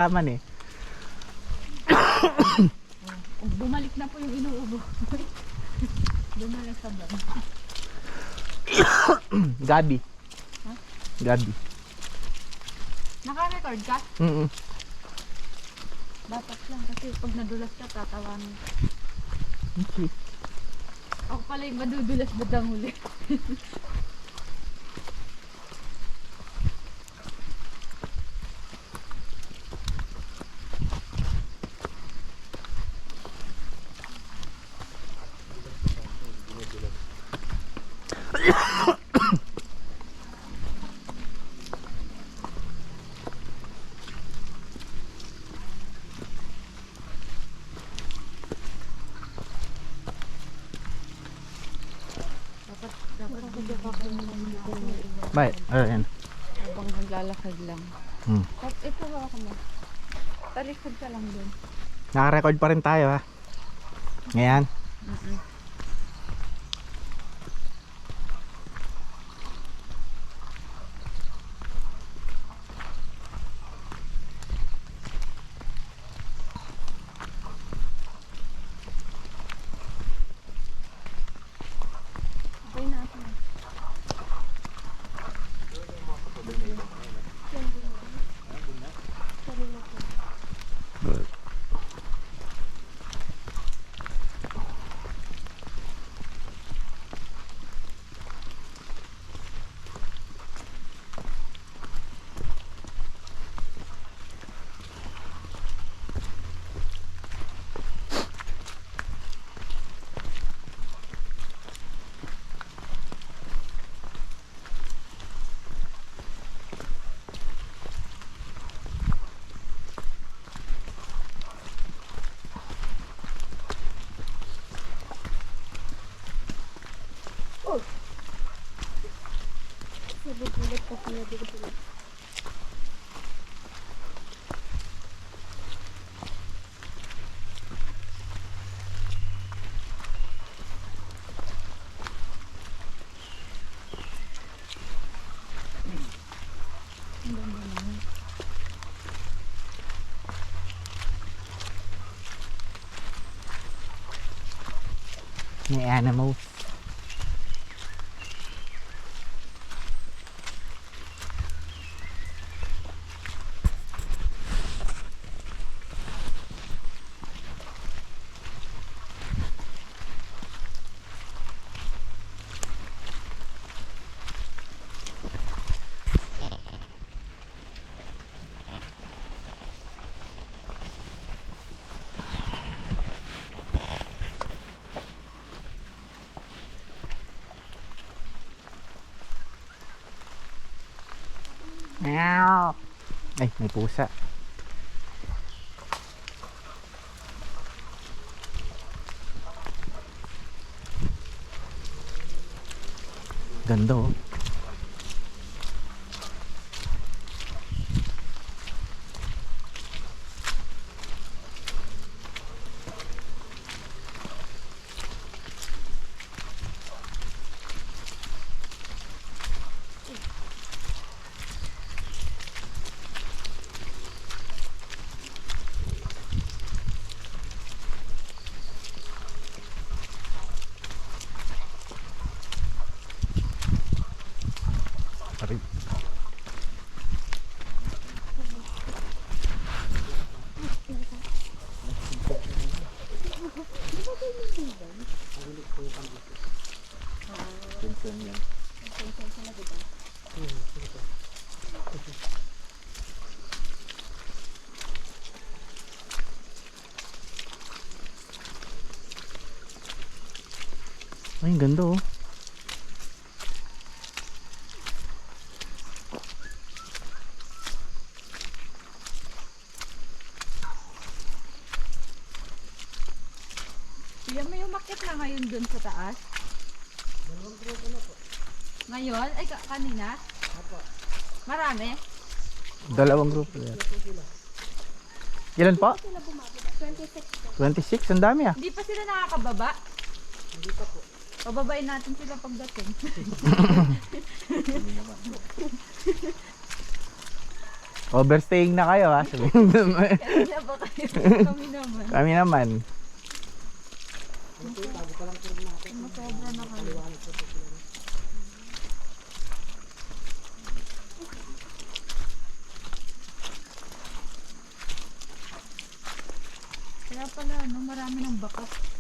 Taman eh. Bumalik na po yung inuubo. Bumalik sa ban. Gabi. Ha? Gabi. Naka-record ka? Dapat lang kasi pag nadulas ka tatawan. Okay. Ako pala yung madudulas batang huli. Bakit? Ayan. Habang naglalakad lang. Ito ako mo. Talikod ka lang dun. Naka-record pa rin tayo ha. Ngayon. Okay na ako. May animals. Meow. Ay, may pusa. Ganda oh. Aray. Ay, ang ganda oh. Yan may umakyat na ngayon dun sa taas. Dalawang grupo na po. Ngayon? Ay, kanina? Apo. Marami? Dalawang grupo yan. Ilan po? 26. Ang dami ah. Hindi pa sila nakakababa? Hindi pa po. Pababain natin sila pagdating. Overstaying na kayo ha. Sabihin naman. Kanina ba kayo? Kami naman. Kami naman. Masobra na kayo. Kaya pala, no, marami ng bakas.